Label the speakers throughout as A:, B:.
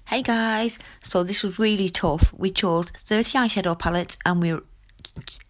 A: Hey guys, so this was really tough. We chose 30 eyeshadow palettes and we're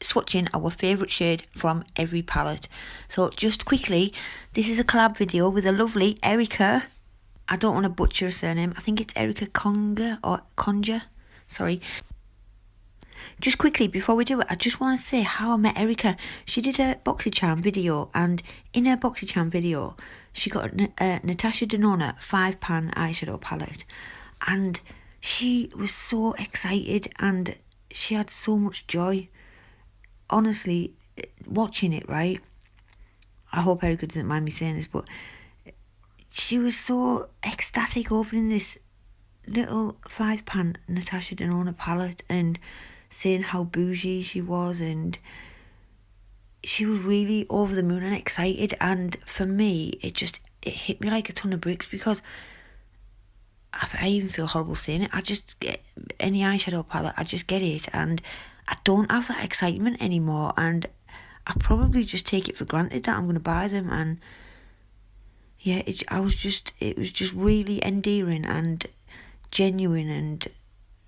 A: swatching our favourite shade from every palette. So just quickly, this is a collab video with a lovely Erica. I don't want to butcher her surname. I think it's Erica Conger or Conger. Sorry. Just quickly, before we do it, I just want to say how I met Erica. She did a BoxyCharm video, and in her BoxyCharm video, she got a Natasha Denona 5-pan eyeshadow palette. And she was so excited and she had so much joy. Honestly, watching it, right? I hope Erica doesn't mind me saying this, but she was so ecstatic opening this little 5-pan Natasha Denona palette and saying how bougie she was, and she was really over the moon and excited. And for me, it hit me like a ton of bricks, because I even feel horrible saying it. I just get any eyeshadow palette, I just get it, and I don't have that excitement anymore. And I probably just take it for granted that I'm going to buy them. And yeah, it was just really endearing and genuine and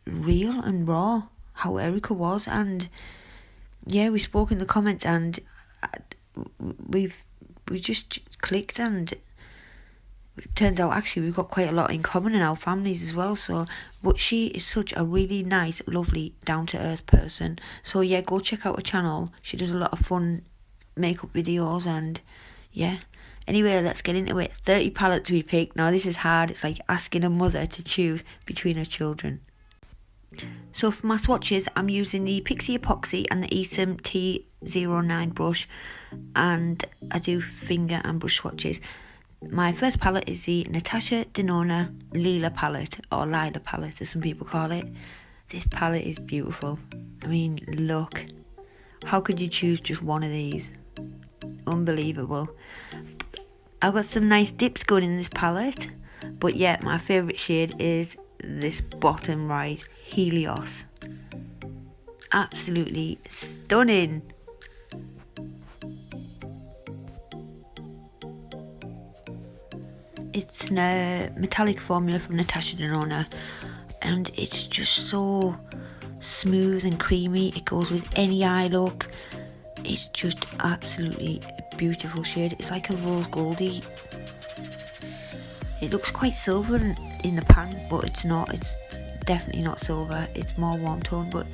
A: real and raw how Erica was. And yeah, we spoke in the comments, and we just clicked, and it turned out actually we've got quite a lot in common in our families as well. So, but she is such a really nice, lovely, down-to-earth person. So yeah, go check out her channel. She does a lot of fun makeup videos, and yeah. Anyway, let's get into it. 30 palettes we picked. Now this is hard. It's like asking a mother to choose between her children. So for my swatches, I'm using the Pixi Epoxy and the Esum T09 brush, and I do finger and brush swatches. My first palette is the Natasha Denona Lila palette, or Lila palette as some people call it. This palette is beautiful. I mean, look. How could you choose just one of these? Unbelievable. I've got some nice dips going in this palette, but yeah, my favourite shade is this bottom right, Helios. Absolutely stunning. It's a metallic formula from Natasha Denona, and it's just so smooth and creamy. It goes with any eye look. It's just absolutely a beautiful shade. It's like a rose goldy. It looks quite silver in the pan, but it's not. It's definitely not silver. It's more warm tone, but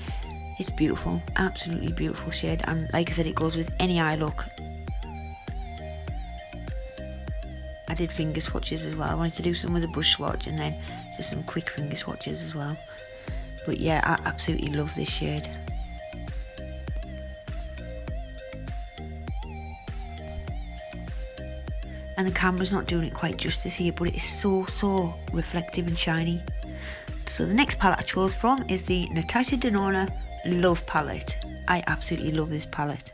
A: it's beautiful. Absolutely beautiful shade. And like I said, it goes with any eye look. I did finger swatches as well. I wanted to do some with a brush swatch and then just some quick finger swatches as well. But yeah, I absolutely love this shade. And the camera's not doing it quite justice here, but it is so reflective and shiny. So the next palette I chose from is the Natasha Denona Love palette. I absolutely love this palette.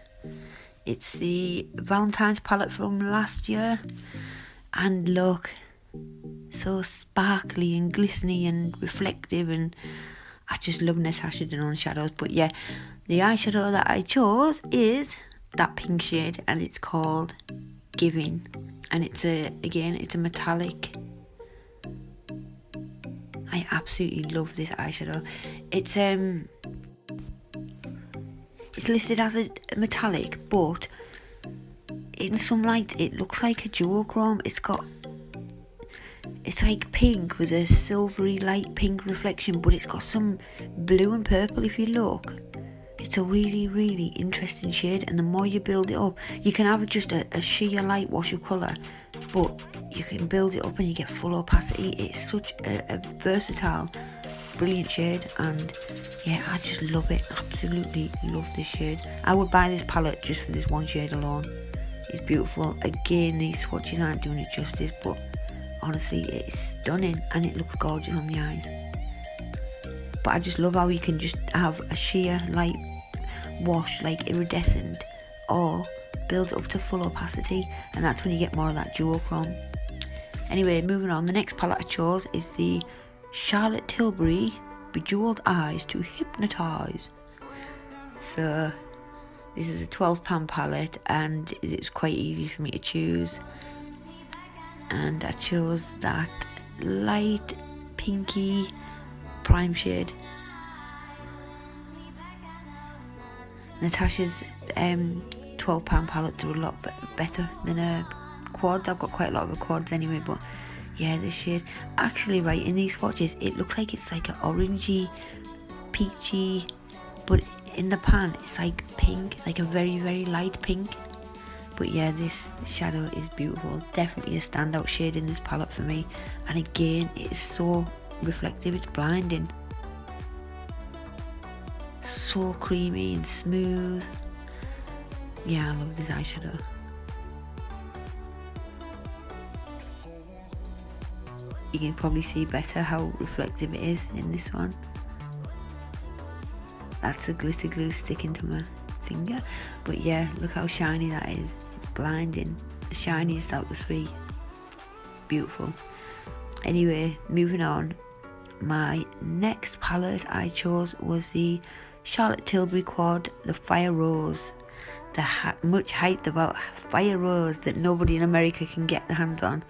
A: It's the Valentine's palette from last year. And look, so sparkly and glistening and reflective, and I just love Natasha Denona shadows. But yeah, the eyeshadow that I chose is that pink shade, and it's called Giving. And it's a metallic. I absolutely love this eyeshadow. It's listed as a metallic, but in some light it looks like a duochrome. It's like pink with a silvery light pink reflection, but it's got some blue and purple if you look. It's a really interesting shade, and the more you build it up, you can have just a sheer light wash of colour, but you can build it up and you get full opacity. It's such a versatile, brilliant shade, and yeah, I just love it. Absolutely love this shade. I would buy this palette just for this one shade alone. It's beautiful. Again, these swatches aren't doing it justice, but honestly, it's stunning and it looks gorgeous on the eyes. But I just love how you can just have a sheer light wash, like iridescent, or build it up to full opacity, and that's when you get more of that duochrome. Anyway, moving on, the next palette I chose is the Charlotte Tilbury Bejeweled Eyes to Hypnotize. So this is a 12-pan palette, and it's quite easy for me to choose. And I chose that light pinky prime shade. Natasha's £12 palettes are a lot better than her quads. I've got quite a lot of her quads anyway, but yeah, this shade, actually, right, in these swatches it looks like it's like an orangey, peachy, but in the pan it's like pink, like a very, very light pink. But yeah, this shadow is beautiful, definitely a standout shade in this palette for me. And again, it is so reflective, it's blinding. So creamy and smooth. Yeah, I love this eyeshadow. You can probably see better how reflective it is in this one. That's a glitter glue sticking to my finger. But yeah, look how shiny that is. It's blinding. The shiniest out of the three. Beautiful. Anyway, moving on. My next palette I chose was the Charlotte Tilbury Quad, the Fire Rose. The much hyped about Fire Rose that nobody in America can get their hands on.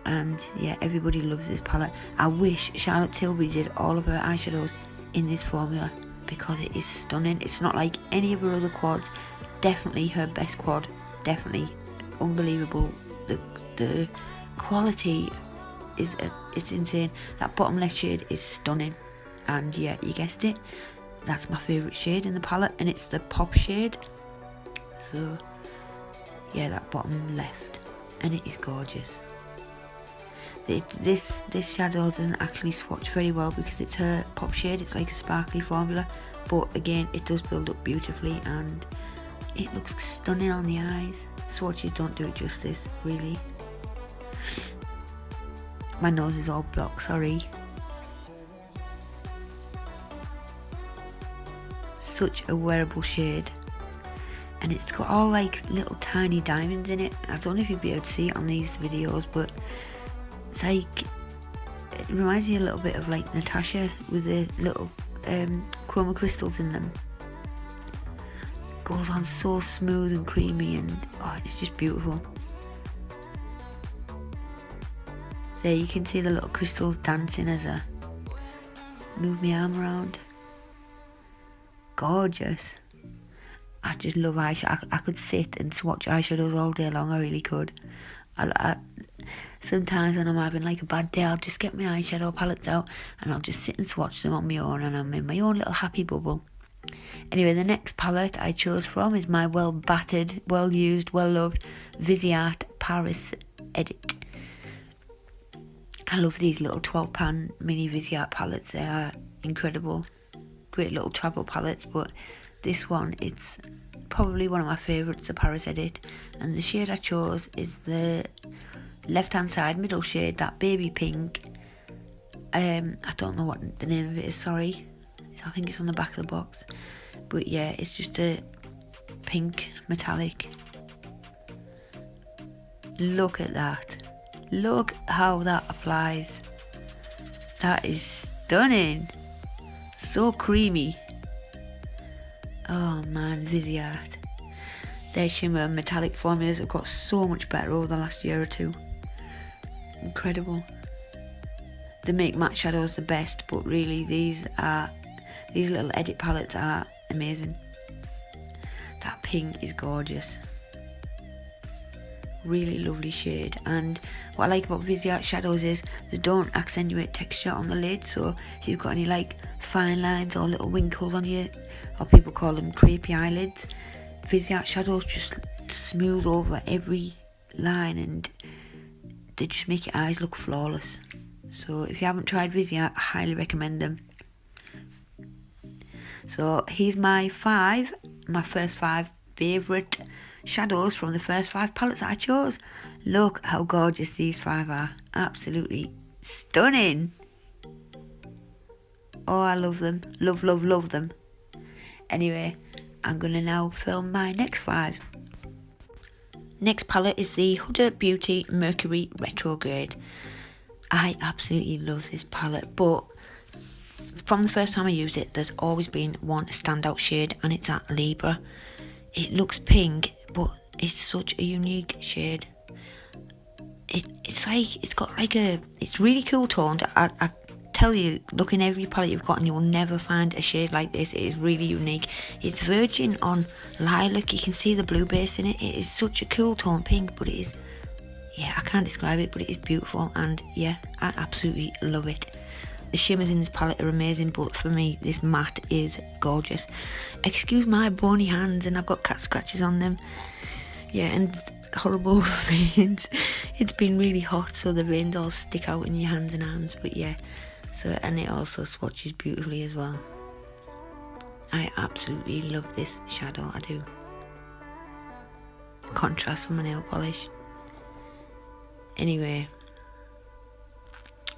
A: And yeah, everybody loves this palette. I wish Charlotte Tilbury did all of her eyeshadows in this formula, because it is stunning. It's not like any of her other quads. Definitely her best quad. Definitely unbelievable. The quality is it's insane. That bottom left shade is stunning. And yeah, you guessed it, that's my favourite shade in the palette, and it's the pop shade. So yeah, that bottom left, and it is gorgeous. This shadow doesn't actually swatch very well because it's her pop shade. It's like a sparkly formula, but again, it does build up beautifully and it looks stunning on the eyes. Swatches don't do it justice, really. My nose is all blocked, sorry. Such a wearable shade, and it's got all like little tiny diamonds in it. I don't know if you'd be able to see it on these videos, but it's like, it reminds me a little bit of like Natasha with the little chroma crystals in them. Goes on so smooth and creamy, and oh, it's just beautiful. There you can see the little crystals dancing as I move my arm around. Gorgeous. I just love eyeshadow. I could sit and swatch eyeshadows all day long, I really could. Sometimes when I'm having like a bad day, I'll just get my eyeshadow palettes out and I'll just sit and swatch them on my own, and I'm in my own little happy bubble. Anyway, the next palette I chose from is my well battered, well used, well loved Viseart Paris Edit. I love these little 12-pan mini Viseart palettes. They are incredible. Great little travel palettes, but this one, it's probably one of my favourites, the Paris Edit. And the shade I chose is the left hand side middle shade, that baby pink. I don't know what the name of it is, sorry. I think it's on the back of the box. But yeah, it's just a pink metallic. Look at that. Look how that applies. That is stunning. So creamy. Oh man, Viseart. Their shimmer and metallic formulas have got so much better over the last year or two. Incredible. They make matte shadows the best, but really these little edit palettes are amazing. That pink is gorgeous. Really lovely shade. And what I like about Viseart shadows is they don't accentuate texture on the lid, so if you've got any like fine lines or little winkles on your, or people call them crepey eyelids, Viseart shadows just smooth over every line and they just make your eyes look flawless. So if you haven't tried Viseart, I highly recommend them. So here's my first 5 favourite shadows from the first 5 palettes that I chose. Look how gorgeous these 5 are. Absolutely stunning. Oh, I love them. Love, love, love them. Anyway, I'm going to now film my next 5. Next palette is the Huda Beauty Mercury Retrograde. I absolutely love this palette, but from the first time I used it, there's always been one standout shade, and it's that Libra. It looks pink, but it's such a unique shade. It's really cool toned. tell you, look in every palette you've got and you'll never find a shade like this. It is really unique. It's virgin on lilac. You can see the blue base in it. It is such a cool tone pink, but it is, yeah, I can't describe it, but it is beautiful, and yeah, I absolutely love it. The shimmers in this palette are amazing, but for me, this matte is gorgeous. Excuse my bony hands, and I've got cat scratches on them. Yeah, and horrible veins. It's been really hot, so the veins all stick out in your hands and arms, but yeah. So, and it also swatches beautifully as well. I absolutely love this shadow, I do. Contrast from my nail polish. Anyway,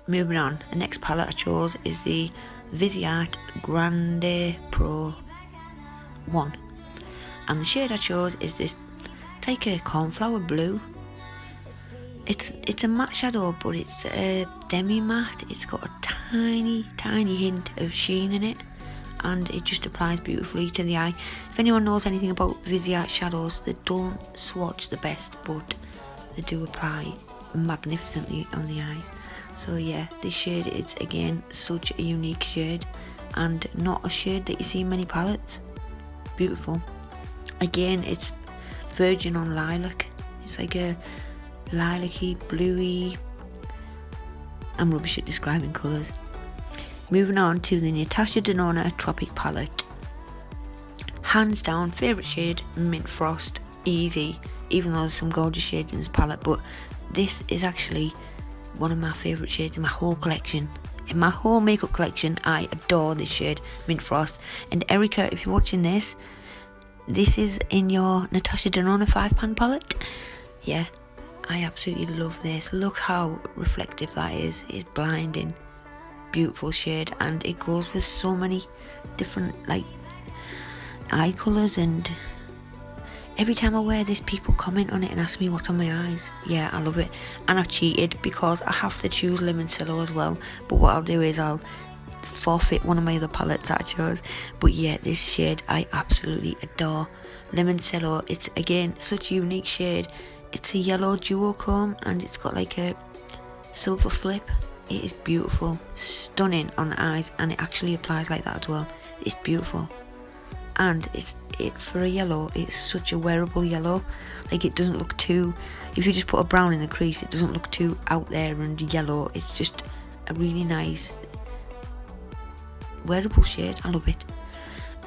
A: moving on. The next palette I chose is the Viseart Grande Pro 1. And the shade I chose is this, it's like a cornflower blue. It's a matte shadow, but it's a demi matte. It's got a tiny hint of sheen in it, and it just applies beautifully to the eye. If anyone knows anything about Viseart shadows, they don't swatch the best, but they do apply magnificently on the eyes. So yeah, this shade, it's again such a unique shade, and not a shade that you see in many palettes. Beautiful. Again, it's virgin on lilac. It's like a lilac-y, bluey. I'm rubbish at describing colours. Moving on to the Natasha Denona Tropic palette. Hands down favourite shade, Mint Frost. Easy, even though there's some gorgeous shades in this palette, but this is actually one of my favourite shades in my whole collection. In my whole makeup collection, I adore this shade, Mint Frost. And Erica, if you're watching this is in your Natasha Denona 5-pan palette. Yeah, I absolutely love this. Look how reflective that is. It's blinding. Beautiful shade, and it goes with so many different like eye colours, and every time I wear this, people comment on it and ask me what's on my eyes. Yeah, I love it. And I've cheated because I have to choose Limoncello as well. But what I'll do is I'll forfeit one of my other palettes that I chose. But yeah, this shade I absolutely adore. Limoncello, it's again such a unique shade. It's a yellow duochrome, and it's got like a silver flip. It is beautiful, stunning on the eyes, and it actually applies like that as well. It's beautiful. And for a yellow, it's such a wearable yellow. Like, it doesn't look too, if you just put a brown in the crease, it doesn't look too out there and yellow. It's just a really nice wearable shade. I love it.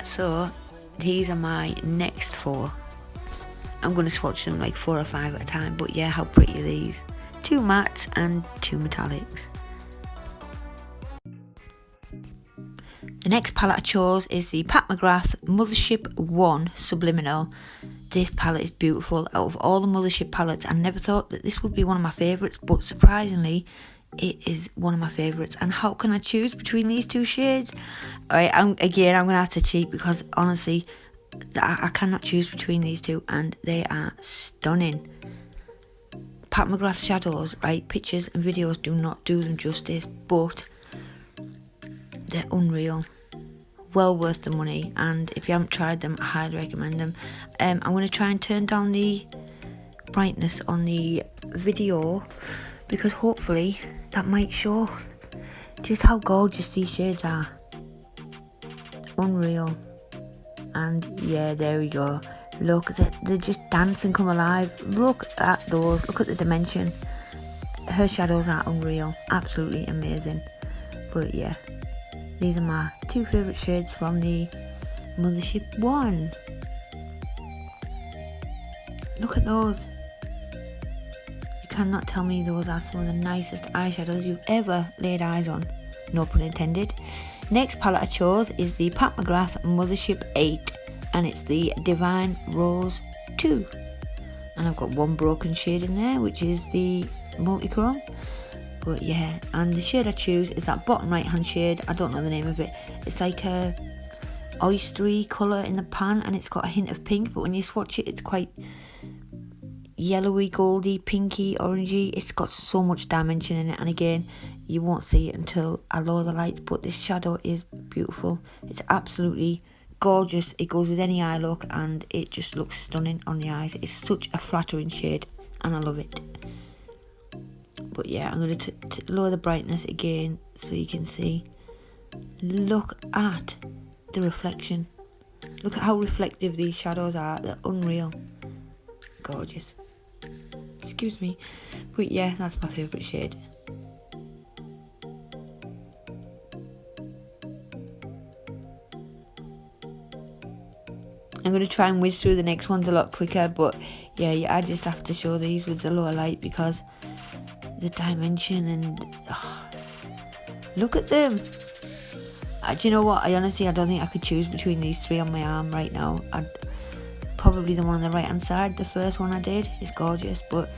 A: So these are my next 4. I'm going to swatch them like 4 or 5 at a time, but yeah, how pretty are these? 2 mattes and 2 metallics. The next palette I chose is the Pat McGrath Mothership 1 Subliminal. This palette is beautiful. Out of all the Mothership palettes, I never thought that this would be one of my favourites, but surprisingly, it is one of my favourites. And how can I choose between these 2 shades? Alright, I'm going to have to cheat, because honestly, I cannot choose between these 2, and they are stunning. Pat McGrath shadows, right, pictures and videos do not do them justice, but they're unreal. Well worth the money, and if you haven't tried them, I highly recommend them. I'm going to try and turn down the brightness on the video, because hopefully that might show just how gorgeous these shades are. Unreal. And yeah, there we go. Look, they just dance and come alive. Look at those. Look at the dimension. Her shadows are unreal. Absolutely amazing. But yeah, these are my 2 favourite shades from the Mothership 1. Look at those. You cannot tell me those are some of the nicest eyeshadows you've ever laid eyes on. No pun intended. Next palette I chose is the Pat McGrath Mothership 8, and it's the Divine Rose 2. And I've got 1 broken shade in there, which is the multichrome. But yeah, and the shade I choose is that bottom right hand shade. I don't know the name of it. It's like a oystery colour in the pan, and it's got a hint of pink, but when you swatch it, it's quite yellowy, goldy, pinky, orangey. It's got so much dimension in it, and again, you won't see it until I lower the lights, but this shadow is beautiful. It's absolutely gorgeous. It goes with any eye look, and it just looks stunning on the eyes. It's such a flattering shade, and I love it. But yeah, I'm going to lower the brightness again so you can see. Look at the reflection. Look at how reflective these shadows are. They're unreal. Gorgeous. Excuse me. But yeah, that's my favourite shade. I'm going to try and whiz through the next ones a lot quicker, but yeah, I just have to show these with the lower light because the dimension and look at them. Do you know what? I don't think I could choose between these three on my arm right now. Probably the one on the right hand side. The first one I did is gorgeous, but